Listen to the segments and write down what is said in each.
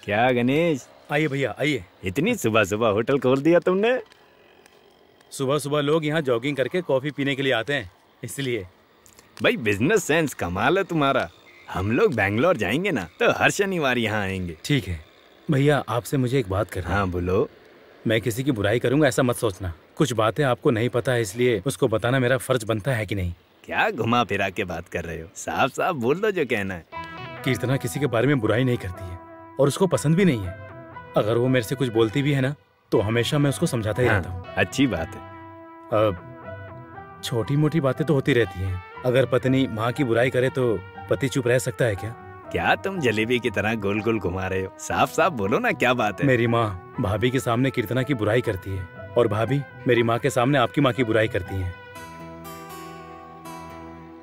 क्या गणेश? आइए भैया आइए। इतनी सुबह सुबह होटल खोल दिया तुमने? सुबह सुबह लोग यहाँ जॉगिंग करके कॉफी पीने के लिए आते हैं, इसलिए। भाई बिजनेस सेंस कमाल है तुम्हारा। हम लोग बैंगलोर जाएंगे ना तो हर शनिवार यहाँ आएंगे। ठीक है भैया, आपसे मुझे एक बात करनी है। हाँ बोलो। मैं किसी की बुराई करूंगा ऐसा मत सोचना। कुछ बातें आपको नहीं पता है, इसलिए उसको बताना मेरा फर्ज बनता है कि नहीं। क्या घुमा फिरा के बात कर रहे हो? साफ साफ बोल दो जो कहना है। कीर्तना किसी के बारे में बुराई नहीं करती है और उसको पसंद भी नहीं है। अगर वो मेरे से कुछ बोलती भी है ना तो हमेशा मैं उसको समझाता ही रहता हूँ। अच्छी बात है। अब छोटी मोटी बातें तो होती रहती हैं। अगर पत्नी माँ की बुराई करे तो पति चुप रह सकता है क्या? क्या तुम जलेबी की तरह गोल गोल घुमा रहे हो? साफ साफ बोलो ना क्या बात है। मेरी माँ भाभी के सामने कीर्तना की बुराई करती है और भाभी मेरी माँ के सामने आपकी माँ की बुराई करती है।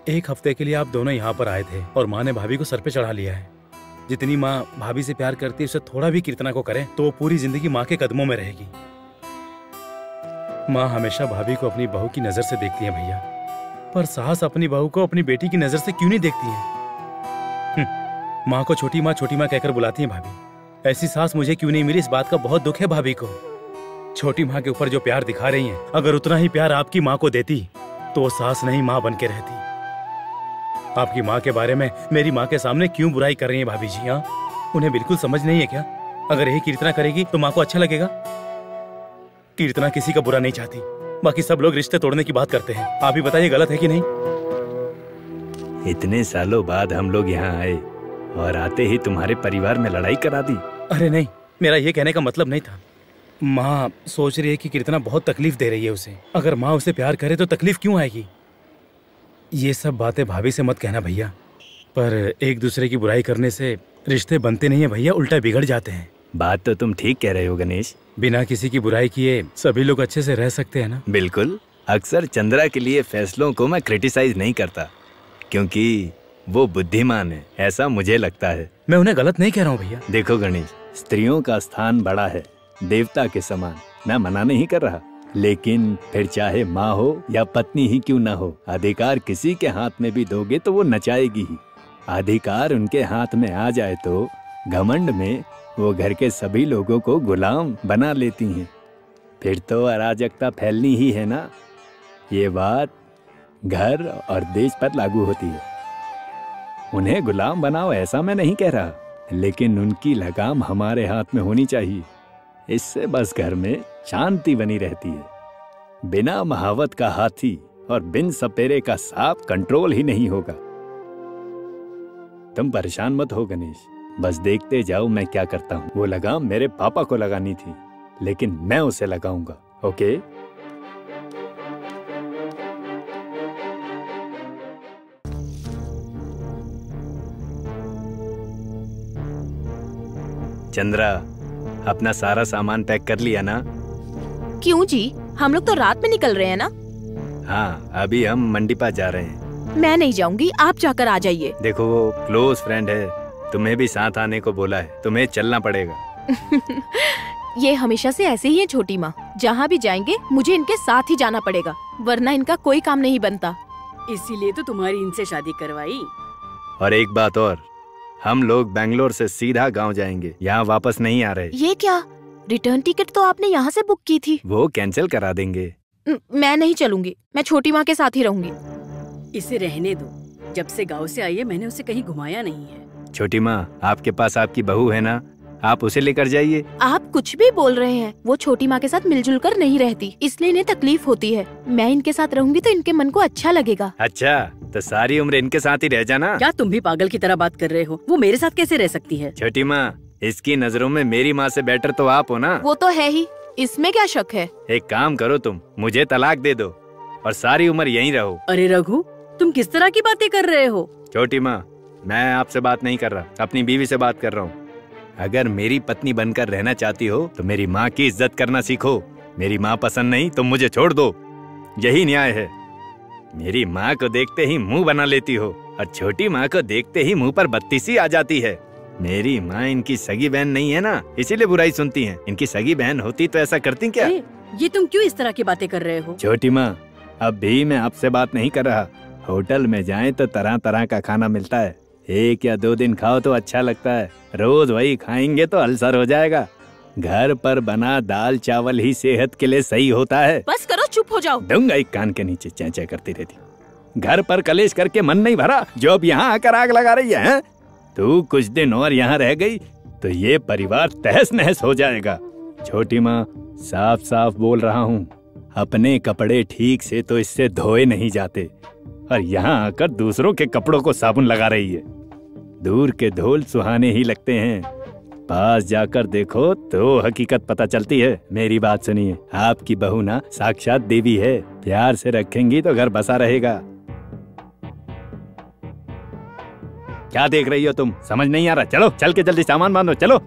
एक हफ्ते के लिए आप दोनों यहाँ पर आए थे और माँ ने भाभी को सर पे चढ़ा लिया है। जितनी माँ भाभी से प्यार करती है उससे थोड़ा भी कीर्तना को करे तो वो पूरी जिंदगी माँ के कदमों में रहेगी। माँ हमेशा भाभी को अपनी बहू की नजर से देखती है भैया, पर सास अपनी बहू को अपनी बेटी की नजर से क्यों नहीं देखती है? माँ को छोटी माँ कहकर बुलाती है भाभी। ऐसी सास मुझे क्यों नहीं मिली, इस बात का बहुत दुख है भाभी को। छोटी माँ के ऊपर जो प्यार दिखा रही हैं, अगर उतना ही प्यार आपकी माँ को देती तो वो सास नहीं माँ बन के रहती। आपकी माँ के बारे में मेरी माँ के सामने क्यों बुराई कर रही हैं भाभी जी? हाँ, उन्हें बिल्कुल समझ नहीं है क्या? अगर यही कीर्तना करेगी तो माँ को अच्छा लगेगा? कीर्तना किसी का बुरा नहीं चाहती, बाकी सब लोग रिश्ते तोड़ने की बात करते हैं। आप ही बताइए गलत है कि नहीं? इतने सालों बाद हम लोग यहाँ आए और आते ही तुम्हारे परिवार में लड़ाई करा दी। अरे नहीं, मेरा ये कहने का मतलब नहीं था। माँ सोच रही है कि कीर्तना बहुत तकलीफ दे रही है उसे। अगर माँ उसे प्यार करे तो तकलीफ क्यों आएगी? ये सब बातें भाभी से मत कहना भैया। पर एक दूसरे की बुराई करने से रिश्ते बनते नहीं है भैया, उल्टा बिगड़ जाते हैं। बात तो तुम ठीक कह रहे हो गणेश। बिना किसी की बुराई किए सभी लोग अच्छे से रह सकते हैं ना? बिल्कुल। अक्सर चंद्रा के लिए फैसलों को मैं क्रिटिसाइज नहीं करता क्योंकि वो बुद्धिमान है, ऐसा मुझे लगता है। मैं उन्हें गलत नहीं कह रहा हूँ भैया। देखो गणेश, स्त्रियों का स्थान बड़ा है, देवता के समान। मैं मना नहीं कर रहा, लेकिन फिर चाहे माँ हो या पत्नी ही क्यों ना हो, अधिकार किसी के हाथ में भी दोगे तो वो नचाएगी ही। अधिकार उनके हाथ में आ जाए तो घमंड में वो घर के सभी लोगों को गुलाम बना लेती हैं। फिर तो अराजकता फैलनी ही है ना। ये बात घर और देश पर लागू होती है। उन्हें गुलाम बनाओ ऐसा मैं नहीं कह रहा, लेकिन उनकी लगाम हमारे हाथ में होनी चाहिए। इससे बस घर में शांति बनी रहती है। बिना महावत का हाथी और बिन सपेरे का सांप कंट्रोल ही नहीं होगा। तुम परेशान मत हो गणेश, बस देखते जाओ मैं क्या करता हूँ। वो लगाम मेरे पापा को लगानी थी, लेकिन मैं उसे लगाऊंगा। ओके? चंद्रा, अपना सारा सामान पैक कर लिया ना? क्यों जी, हम लोग तो रात में निकल रहे हैं ना। हाँ, अभी हम मंडी पास जा रहे हैं। मैं नहीं जाऊंगी, आप जाकर आ जाइए। देखो वो क्लोज फ्रेंड है, तुम्हें भी साथ आने को बोला है, तुम्हें चलना पड़ेगा। ये हमेशा से ऐसे ही है छोटी माँ, जहाँ भी जाएंगे मुझे इनके साथ ही जाना पड़ेगा, वरना इनका कोई काम नहीं बनता। इसीलिए तो तुम्हारी इनसे शादी करवाई। और एक बात और, हम लोग बैंगलोर से सीधा गांव जाएंगे, यहाँ वापस नहीं आ रहे। ये क्या? रिटर्न टिकट तो आपने यहाँ से बुक की थी। वो कैंसिल करा देंगे। मैं नहीं चलूंगी, मैं छोटी माँ के साथ ही रहूंगी। इसे रहने दो, जब से गांव से आई है मैंने उसे कहीं घुमाया नहीं है। छोटी माँ, आपके पास आपकी बहू है ना, आप उसे लेकर जाइए। आप कुछ भी बोल रहे हैं, वो छोटी माँ के साथ मिलजुल कर नहीं रहती, इसलिए इन्हें तकलीफ होती है। मैं इनके साथ रहूंगी तो इनके मन को अच्छा लगेगा। अच्छा, तो सारी उम्र इनके साथ ही रह जाना। क्या तुम भी पागल की तरह बात कर रहे हो? वो मेरे साथ कैसे रह सकती है? छोटी माँ, इसकी नजरों में मेरी माँ से बेटर तो आप हो ना। वो तो है ही, इसमें क्या शक है। एक काम करो, तुम मुझे तलाक दे दो और सारी उम्र यहीं रहो। अरे रघु, तुम किस तरह की बातें कर रहे हो? छोटी माँ, मैं आपसे बात नहीं कर रहा, अपनी बीवी से बात कर रहा हूँ। अगर मेरी पत्नी बनकर रहना चाहती हो तो मेरी माँ की इज्जत करना सीखो। मेरी माँ पसंद नहीं तो मुझे छोड़ दो, यही न्याय है। मेरी माँ को देखते ही मुंह बना लेती हो और छोटी माँ को देखते ही मुंह पर बत्ती सी आ जाती है। मेरी माँ इनकी सगी बहन नहीं है ना, इसीलिए बुराई सुनती हैं। इनकी सगी बहन होती तो ऐसा करती क्या? ये तुम क्यों इस तरह की बातें कर रहे हो? छोटी माँ, अब भी मैं आपसे बात नहीं कर रहा। होटल में जाएं तो तरह तरह का खाना मिलता है, 1 या 2 दिन खाओ तो अच्छा लगता है, रोज वही खाएंगे तो अल्सर हो जाएगा। घर पर बना दाल चावल ही सेहत के लिए सही होता है। बस करो, चुप हो जाओ। दूंगा एक कान के नीचे, चैं करती रहती। घर पर कलेश करके मन नहीं भरा, जो अब यहाँ आकर आग लगा रही है? तू कुछ दिन और यहाँ रह गई तो ये परिवार तहस नहस हो जाएगा। छोटी माँ, साफ साफ बोल रहा हूँ, अपने कपड़े ठीक से तो इससे धोए नहीं जाते और यहाँ आकर दूसरों के कपड़ों को साबुन लगा रही है। दूर के धूल सुहाने ही लगते हैं, पास जाकर देखो तो हकीकत पता चलती है। मेरी बात सुनिए, आपकी बहू ना साक्षात देवी है, प्यार से रखेंगी तो घर बसा रहेगा। क्या देख रही हो तुम? समझ नहीं आ रहा? चलो चल के जल्दी सामान बांधो, चलो।